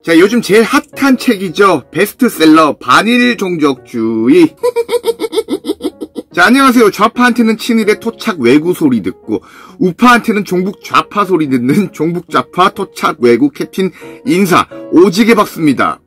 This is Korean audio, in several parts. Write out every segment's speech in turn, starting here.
자, 요즘 제일 핫한 책이죠. 베스트셀러 반일 종족주의. 자, 안녕하세요. 좌파한테는 친일의 토착 왜구 소리 듣고 우파한테는 종북 좌파 소리 듣는 종북 좌파 토착 왜구 캡틴 인사 오지게 박습니다.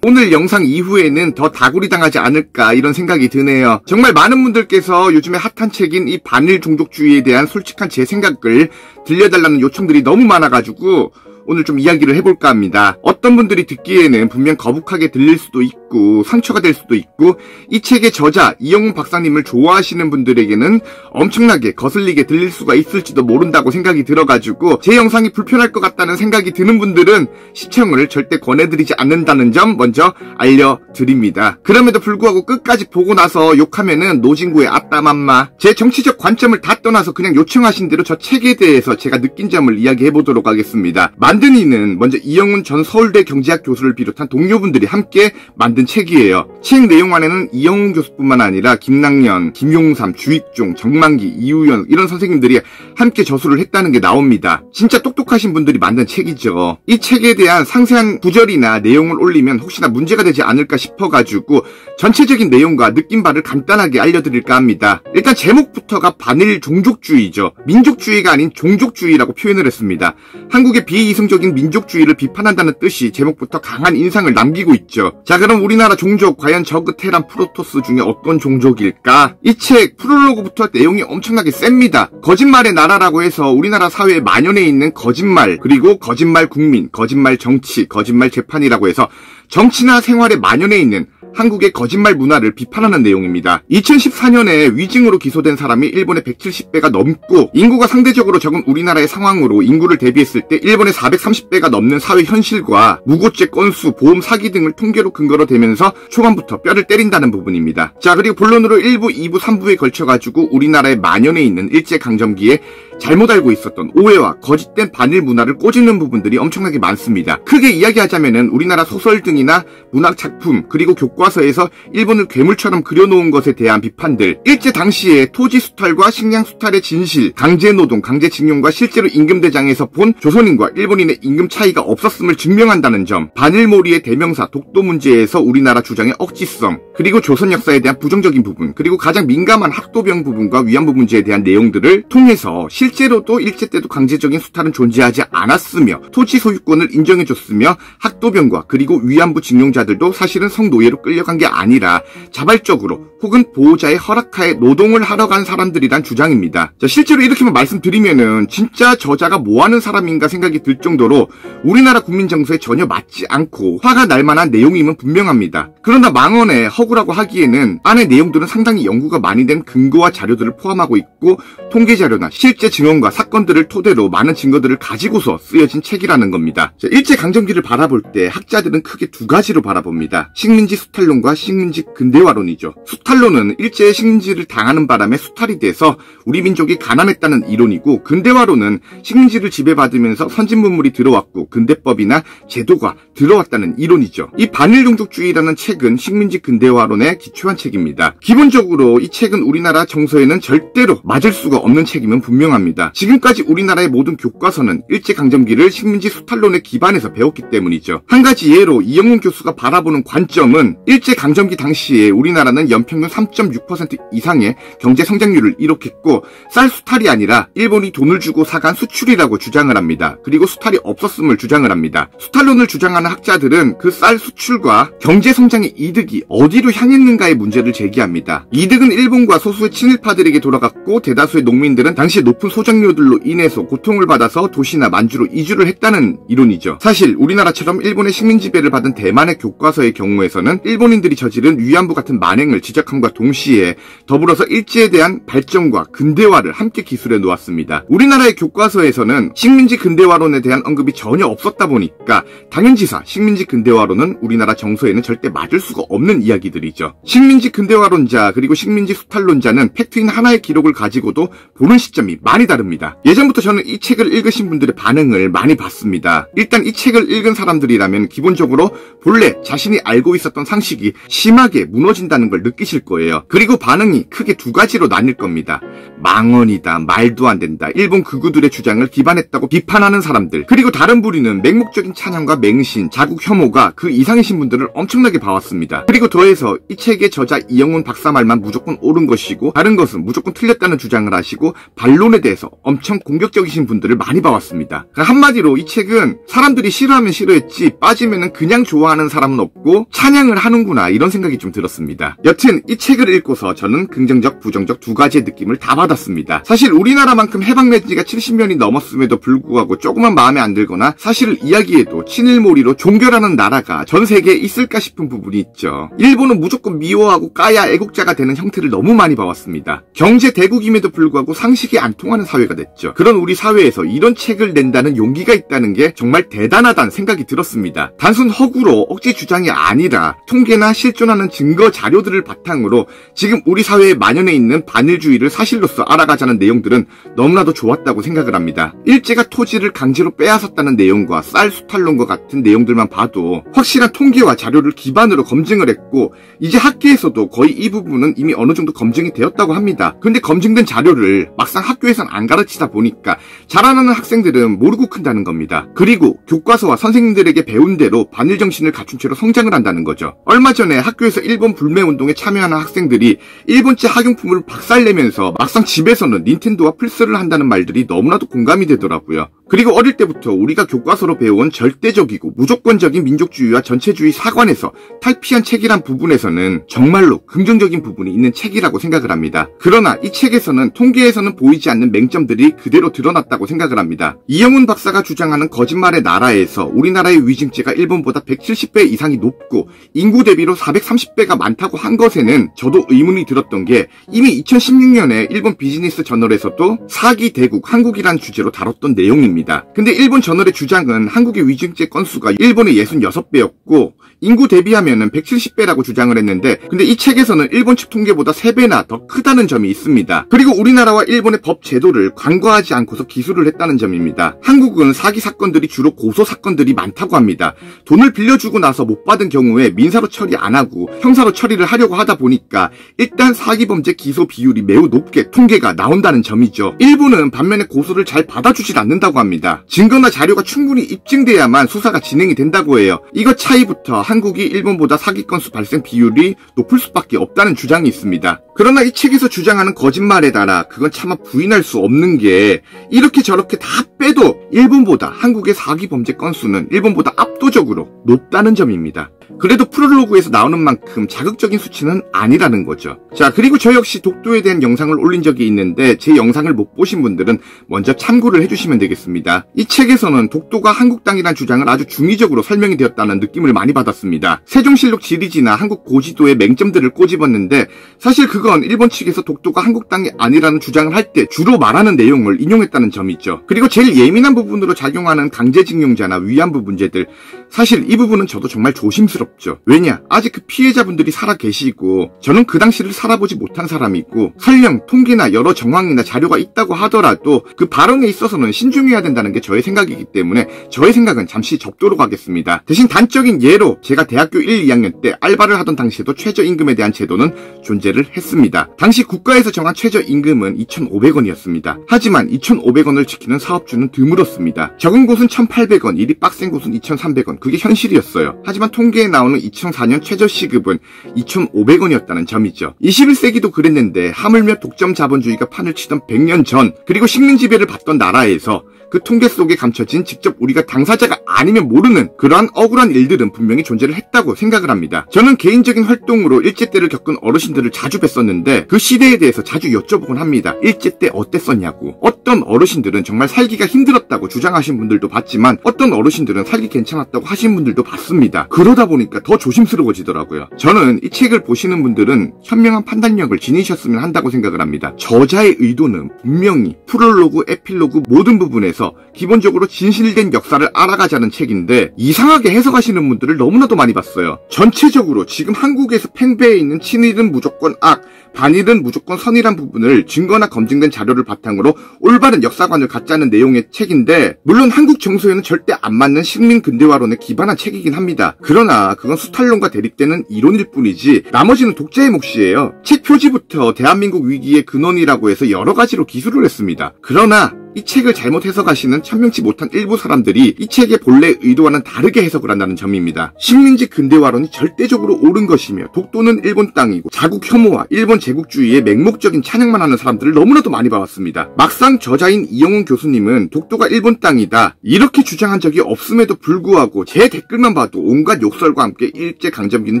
오늘 영상 이후에는 더 다구리 당하지 않을까 이런 생각이 드네요. 정말 많은 분들께서 요즘에 핫한 책인 이 반일 종족주의에 대한 솔직한 제 생각을 들려달라는 요청들이 너무 많아가지고 오늘 좀 이야기를 해볼까 합니다. 어떤 분들이 듣기에는 분명 거북하게 들릴 수도 있고 상처가 될 수도 있고 이 책의 저자 이영훈 박사님을 좋아하시는 분들에게는 엄청나게 거슬리게 들릴 수가 있을지도 모른다고 생각이 들어가지고 제 영상이 불편할 것 같다는 생각이 드는 분들은 시청을 절대 권해드리지 않는다는 점 먼저 알려드립니다. 그럼에도 불구하고 끝까지 보고 나서 욕하면은 노진구의 아따맘마 제 정치적 관점을 다 떠나서 그냥 요청하신 대로 저 책에 대해서 제가 느낀 점을 이야기해보도록 하겠습니다. 만든 이는 먼저 이영훈 전 서울대 경제학 교수를 비롯한 동료분들이 함께 만든 책이에요. 책 내용 안에는 이영훈 교수뿐만 아니라 김낙년, 김용삼, 주익종, 정만기, 이우연 이런 선생님들이 함께 저술을 했다는 게 나옵니다. 진짜 똑똑하신 분들이 만든 책이죠. 이 책에 대한 상세한 구절이나 내용을 올리면 혹시나 문제가 되지 않을까 싶어가지고 전체적인 내용과 느낀 바를 간단하게 알려드릴까 합니다. 일단 제목부터가 반일 종족주의죠. 민족주의가 아닌 종족주의라고 표현을 했습니다. 한국의 비이성적인 민족주의를 비판한다는 뜻이 제목부터 강한 인상을 남기고 있죠. 자, 그럼 우리나라 종족 과연 저그 테란 프로토스 중에 어떤 종족일까? 이 책 프롤로그부터 내용이 엄청나게 셉니다. 거짓말의 나라라고 해서 우리나라 사회에 만연해 있는 거짓말, 그리고 거짓말 국민, 거짓말 정치, 거짓말 재판이라고 해서 정치나 생활에 만연해 있는 한국의 거짓말 문화를 비판하는 내용입니다. 2014년에 위증으로 기소된 사람이 일본의 170배가 넘고 인구가 상대적으로 적은 우리나라의 상황으로 인구를 대비했을 때 일본의 430배가 넘는 사회 현실과 무고죄 건수, 보험 사기 등을 통계로 근거로 대면서 초반부터 뼈를 때린다는 부분입니다. 자, 그리고 본론으로 1부, 2부, 3부에 걸쳐가지고 우리나라에 만연해 있는 일제강점기에 잘못 알고 있었던 오해와 거짓된 반일 문화를 꼬집는 부분들이 엄청나게 많습니다. 크게 이야기하자면은 우리나라 소설 등이나 문학작품 그리고 교과서에서 일본을 괴물처럼 그려놓은 것에 대한 비판들, 일제 당시에 토지 수탈과 식량 수탈의 진실, 강제노동, 강제징용과 실제로 임금대장에서 본 조선인과 일본인의 임금 차이가 없었음을 증명한다는 점, 반일몰이의 대명사 독도 문제에서 우리나라 주장의 억지성, 그리고 조선 역사에 대한 부정적인 부분, 그리고 가장 민감한 학도병 부분과 위안부 문제에 대한 내용들을 통해서 실제로도 일제 때도 강제적인 수탈은 존재하지 않았으며 토지 소유권을 인정해줬으며 학도병과 그리고 위안부 징용자들도 사실은 성노예로 끌려간 게 아니라 자발적으로 혹은 보호자의 허락하에 노동을 하러 간 사람들이란 주장입니다. 자, 실제로 이렇게만 말씀드리면은 진짜 저자가 뭐하는 사람인가 생각이 들 정도로 우리나라 국민 정서에 전혀 맞지 않고 화가 날 만한 내용임은 분명합니다. 그러나 망언에 허구라고 하기에는 안의 내용들은 상당히 연구가 많이 된 근거와 자료들을 포함하고 있고 통계 자료나 실제 증언과 사건들을 토대로 많은 증거들을 가지고서 쓰여진 책이라는 겁니다. 자, 일제강점기를 바라볼 때 학자들은 크게 두 가지로 바라봅니다. 식민지 수탈론과 식민지 근대화론이죠. 수탈론은 일제의 식민지를 당하는 바람에 수탈이 돼서 우리 민족이 가난했다는 이론이고, 근대화론은 식민지를 지배받으면서 선진 문물이 들어왔고 근대법이나 제도가 들어왔다는 이론이죠. 이 반일종족주의라는 책은 식민지 근대화론에 기초한 책입니다. 기본적으로 이 책은 우리나라 정서에는 절대로 맞을 수가 없는 책임은 분명합니다. 지금까지 우리나라의 모든 교과서는 일제강점기를 식민지 수탈론에 기반해서 배웠기 때문이죠. 한 가지 예로 이영훈 교수가 바라보는 관점은 일제강점기 당시에 우리나라는 연평균 3.6% 이상의 경제성장률을 이룩했고 쌀 수탈이 아니라 일본이 돈을 주고 사간 수출이라고 주장을 합니다. 그리고 수탈이 없었음을 주장을 합니다. 수탈론을 주장하는 학자들은 그 쌀 수출과 경제성장의 이득이 어디로 향했는가의 문제를 제기합니다. 이득은 일본과 소수의 친일파들에게 돌아갔고 대다수의 농민들은 당시 높은 소작료들로 인해서 고통을 받아서 도시나 만주로 이주를 했다는 이론이죠. 사실 우리나라처럼 일본의 식민지배를 받은 대만의 교과서의 경우에서는 일본인들이 저지른 위안부 같은 만행을 지적함과 동시에 더불어서 일제에 대한 발전과 근대화를 함께 기술해 놓았습니다. 우리나라의 교과서에서는 식민지 근대화론에 대한 언급이 전혀 없었다 보니까 당연지사 식민지 근대화론은 우리나라 정서에는 절대 맞을 수가 없는 이야기들이 이야기들이죠. 식민지 근대화론자 그리고 식민지 수탈론자는 팩트인 하나의 기록을 가지고도 보는 시점이 많이 다릅니다. 예전부터 저는 이 책을 읽으신 분들의 반응을 많이 봤습니다. 일단 이 책을 읽은 사람들이라면 기본적으로 본래 자신이 알고 있었던 상식이 심하게 무너진다는 걸 느끼실 거예요. 그리고 반응이 크게 두 가지로 나뉠 겁니다. 망언이다, 말도 안 된다, 일본 극우들의 주장을 기반했다고 비판하는 사람들, 그리고 다른 부류는 맹목적인 찬양과 맹신, 자국 혐오가 그 이상이신 분들을 엄청나게 봐왔습니다. 그리고 더해서 이 책의 저자 이영훈 박사 말만 무조건 옳은 것이고 다른 것은 무조건 틀렸다는 주장을 하시고 반론에 대해서 엄청 공격적이신 분들을 많이 봐왔습니다. 한마디로 이 책은 사람들이 싫어하면 싫어했지 빠지면은 그냥 좋아하는 사람은 없고 찬양을 하는구나 이런 생각이 좀 들었습니다. 여튼 이 책을 읽고서 저는 긍정적, 부정적 두 가지의 느낌을 다 받았습니다. 사실 우리나라만큼 해방된 지가 70년이 넘었음에도 불구하고 조금만 마음에 안 들거나 사실을 이야기해도 친일몰이로 종결하는 나라가 전 세계에 있을까 싶은 부분이 있죠. 일본은 무조건 미워하고 까야 애국자가 되는 형태를 너무 많이 봐왔습니다. 경제 대국임에도 불구하고 상식이 안 통하는 사회가 됐죠. 그런 우리 사회에서 이런 책을 낸다는 용기가 있다는 게 정말 대단하다는 생각이 들었습니다. 단순 허구로 억지 주장이 아니라 통계나 실존하는 증거 자료들을 바탕으로 지금 우리 사회에 만연해 있는 반일주의를 사실로서 알아가자는 내용들은 너무나도 좋았다고 생각을 합니다. 일제가 토지를 강제로 빼앗았다는 내용과 쌀 수탈론과 같은 내용들만 봐도 확실한 통계와 자료를 기반으로 검증을 했고 이제 학계에서도 거의 이 부분은 이미 어느 정도 검증이 되었다고 합니다. 그런데 검증된 자료를 막상 학교에선 안 가르치다 보니까 자라나는 학생들은 모르고 큰다는 겁니다. 그리고 교과서와 선생님들에게 배운 대로 반일 정신을 갖춘 채로 성장을 한다는 거죠. 얼마 전에 학교에서 일본 불매운동에 참여하는 학생들이 일본제 학용품을 박살내면서 막상 집에서는 닌텐도와 플스를 한다는 말들이 너무나도 공감이 되더라고요. 그리고 어릴 때부터 우리가 교과서로 배운 절대적이고 무조건적인 민족주의와 전체주의 사관에서 탈피한 책이란 부분에서는 정말로 긍정적인 부분이 있는 책이라고 생각을 합니다. 그러나 이 책에서는 통계에서는 보이지 않는 맹점들이 그대로 드러났다고 생각을 합니다. 이영훈 박사가 주장하는 거짓말의 나라에서 우리나라의 위증죄가 일본보다 170배 이상이 높고 인구 대비로 430배가 많다고 한 것에는 저도 의문이 들었던 게 이미 2016년에 일본 비즈니스 저널에서도 사기 대국 한국이란 주제로 다뤘던 내용입니다. 근데 일본 저널의 주장은 한국의 위증죄 건수가 일본의 66배였고 인구 대비하면은 170배라고 주장을 했는데 근데 이 책에서는 일본 측 통계보다 3배나 더 크다는 점이 있습니다. 그리고 우리나라와 일본의 법 제도를 간과하지 않고서 기술을 했다는 점입니다. 한국은 사기 사건들이 주로 고소 사건들이 많다고 합니다. 돈을 빌려주고 나서 못 받은 경우에 민사로 처리 안 하고 형사로 처리를 하려고 하다 보니까 일단 사기범죄 기소 비율이 매우 높게 통계가 나온다는 점이죠. 일본은 반면에 고소를 잘 받아주질 않는다고 합니다. 증거나 자료가 충분히 입증돼야만 수사가 진행이 된다고 해요. 이것 차이부터 한국이 일본보다 사기 건수 발생 비율이 높을 수밖에 없다는 주장이 있습니다. 그러나 이 책에서 주장하는 거짓말에 따라 그건 차마 부인할 수 없는 게 이렇게 저렇게 다 빼도 일본보다 한국의 사기 범죄 건수는 일본보다 압도적으로 높다는 점입니다. 그래도 프롤로그에서 나오는 만큼 자극적인 수치는 아니라는 거죠. 자, 그리고 저 역시 독도에 대한 영상을 올린 적이 있는데 제 영상을 못 보신 분들은 먼저 참고를 해주시면 되겠습니다. 이 책에서는 독도가 한국 땅이란 주장을 아주 중의적으로 설명이 되었다는 느낌을 많이 받았습니다. 세종실록 지리지나 한국 고지도의 맹점들을 꼬집었는데 사실 그건 일본 측에서 독도가 한국 땅이 아니라는 주장을 할 때 주로 말하는 내용을 인용했다는 점이죠. 그리고 제일 예민한 부분으로 작용하는 강제징용자나 위안부 문제들, 사실 이 부분은 저도 정말 조심스럽죠. 왜냐? 아직 그 피해자분들이 살아 계시고 저는 그 당시를 살아보지 못한 사람이고 설령 통계나 여러 정황이나 자료가 있다고 하더라도 그 발언에 있어서는 신중해야 된다는 게 저의 생각이기 때문에 저의 생각은 잠시 접도록 하겠습니다. 대신 단적인 예로 제가 대학교 1, 2학년 때 알바를 하던 당시에도 최저임금에 대한 제도는 존재를 했습니다. 당시 국가에서 정한 최저임금은 2,500원이었습니다. 하지만 2,500원을 지키는 사업주는 드물었습니다. 적은 곳은 1,800원, 일이 빡센 곳은 2,300원. 그게 현실이었어요. 하지만 통계에 나오는 2004년 최저시급은 2,500원이었다는 점이죠. 21세기도 그랬는데 하물며 독점 자본주의가 판을 치던 100년 전 그리고 식민지배를 받던 나라에서 그 통계 속에 감춰진 직접 우리가 당사자가 아니면 모르는 그러한 억울한 일들은 분명히 존재를 했다고 생각을 합니다. 저는 개인적인 활동으로 일제 때를 겪은 어르신들을 자주 뵀었는데 그 시대에 대해서 자주 여쭤보곤 합니다. 일제 때 어땠었냐고. 어떤 어르신들은 정말 살기가 힘들었다고 힘들었다고 주장하신 분들도 봤지만 어떤 어르신들은 살기 괜찮았다고 하신 분들도 봤습니다. 그러다 보니까 더 조심스러워지더라고요. 저는 이 책을 보시는 분들은 현명한 판단력을 지니셨으면 한다고 생각을 합니다. 저자의 의도는 분명히 프롤로그, 에필로그 모든 부분에서 기본적으로 진실된 역사를 알아가자는 책인데 이상하게 해석하시는 분들을 너무나도 많이 봤어요. 전체적으로 지금 한국에서 팽배해 있는 친일은 무조건 악, 반일은 무조건 선이란 부분을 증거나 검증된 자료를 바탕으로 올바른 역사관을 갖자는 내용의 책인데 물론 한국 정서에는 절대 안 맞는 식민 근대화론에 기반한 책이긴 합니다. 그러나 그건 수탈론과 대립되는 이론일 뿐이지 나머지는 독자의 몫이에요. 책 표지부터 대한민국 위기의 근원이라고 해서 여러 가지로 기술을 했습니다. 그러나 이 책을 잘못 해석하시는 천명치 못한 일부 사람들이 이 책의 본래 의도와는 다르게 해석을 한다는 점입니다. 식민지 근대화론이 절대적으로 옳은 것이며 독도는 일본 땅이고 자국 혐오와 일본 제국주의의 맹목적인 찬양만 하는 사람들을 너무나도 많이 봐왔습니다. 막상 저자인 이영훈 교수님은 독도가 일본 땅이다 이렇게 주장한 적이 없음에도 불구하고 제 댓글만 봐도 온갖 욕설과 함께 일제강점기는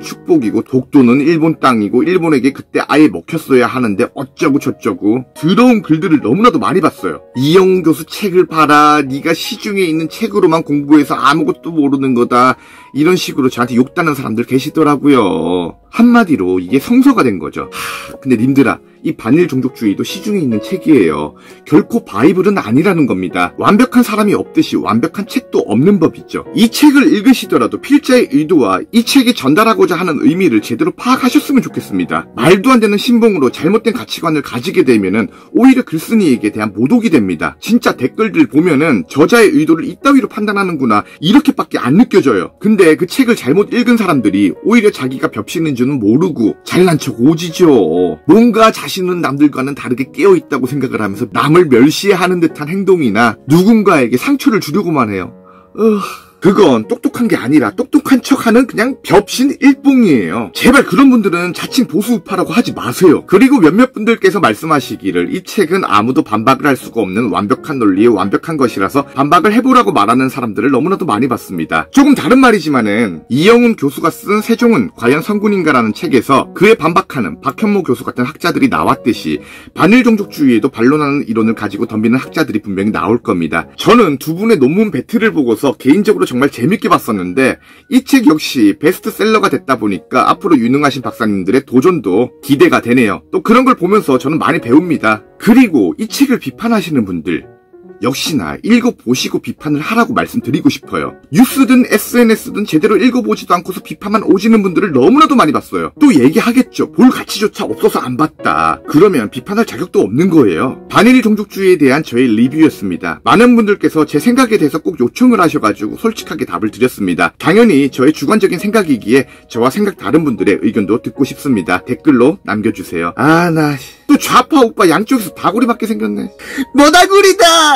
축복이고 독도는 일본 땅이고 일본에게 그때 아예 먹혔어야 하는데 어쩌고 저쩌고 더러운 글들을 너무나도 많이 봤어요. 이영훈 교수 책을 봐라. 네가 시중에 있는 책으로만 공부해서 아무것도 모르는 거다. 이런 식으로 저한테 욕다는 사람들 계시더라고요. 한마디로 이게 성서가 된 거죠. 근데 님들아, 이 반일 종족주의도 시중에 있는 책이에요. 결코 바이블은 아니라는 겁니다. 완벽한 사람이 없듯이 완벽한 책도 없는 법이죠. 이 책을 읽으시더라도 필자의 의도와 이 책이 전달하고자 하는 의미를 제대로 파악하셨으면 좋겠습니다. 말도 안 되는 신봉으로 잘못된 가치관을 가지게 되면은 오히려 글쓴이에게 대한 모독이 됩니다. 진짜 댓글들 보면은 저자의 의도를 이따위로 판단하는구나 이렇게밖에 안 느껴져요. 근데 그 책을 잘못 읽은 사람들이 오히려 자기가 벽치는 줄은 모르고 잘난 척 오지죠. 뭔가 자신은 남들과는 다르게 깨어있다고 생각을 하면서 남을 멸시하는 듯한 행동이나 누군가에게 상처를 주려고만 해요. 그건 똑똑한 게 아니라 똑똑한 척하는 그냥 벽신 일봉이에요. 제발 그런 분들은 자칭 보수우파라고 하지 마세요. 그리고 몇몇 분들께서 말씀하시기를 이 책은 아무도 반박을 할 수가 없는 완벽한 논리의 완벽한 것이라서 반박을 해보라고 말하는 사람들을 너무나도 많이 봤습니다. 조금 다른 말이지만은 이영훈 교수가 쓴 세종은 과연 성군인가라는 책에서 그에 반박하는 박현모 교수 같은 학자들이 나왔듯이 반일종족주의에도 반론하는 이론을 가지고 덤비는 학자들이 분명히 나올 겁니다. 저는 두 분의 논문 배틀을 보고서 개인적으로 정말 재밌게 봤었는데 이 책 역시 베스트셀러가 됐다 보니까 앞으로 유능하신 박사님들의 도전도 기대가 되네요. 또 그런 걸 보면서 저는 많이 배웁니다. 그리고 이 책을 비판하시는 분들 역시나 읽어보시고 비판을 하라고 말씀드리고 싶어요. 뉴스든 SNS든 제대로 읽어보지도 않고서 비판만 오지는 분들을 너무나도 많이 봤어요. 또 얘기하겠죠. 볼 가치조차 없어서 안 봤다. 그러면 비판할 자격도 없는 거예요. 반일 종족주의에 대한 저의 리뷰였습니다. 많은 분들께서 제 생각에 대해서 꼭 요청을 하셔가지고 솔직하게 답을 드렸습니다. 당연히 저의 주관적인 생각이기에 저와 생각 다른 분들의 의견도 듣고 싶습니다. 댓글로 남겨주세요. 또 좌파 오빠 양쪽에서 다구리 맞게 생겼네. 모다구리다!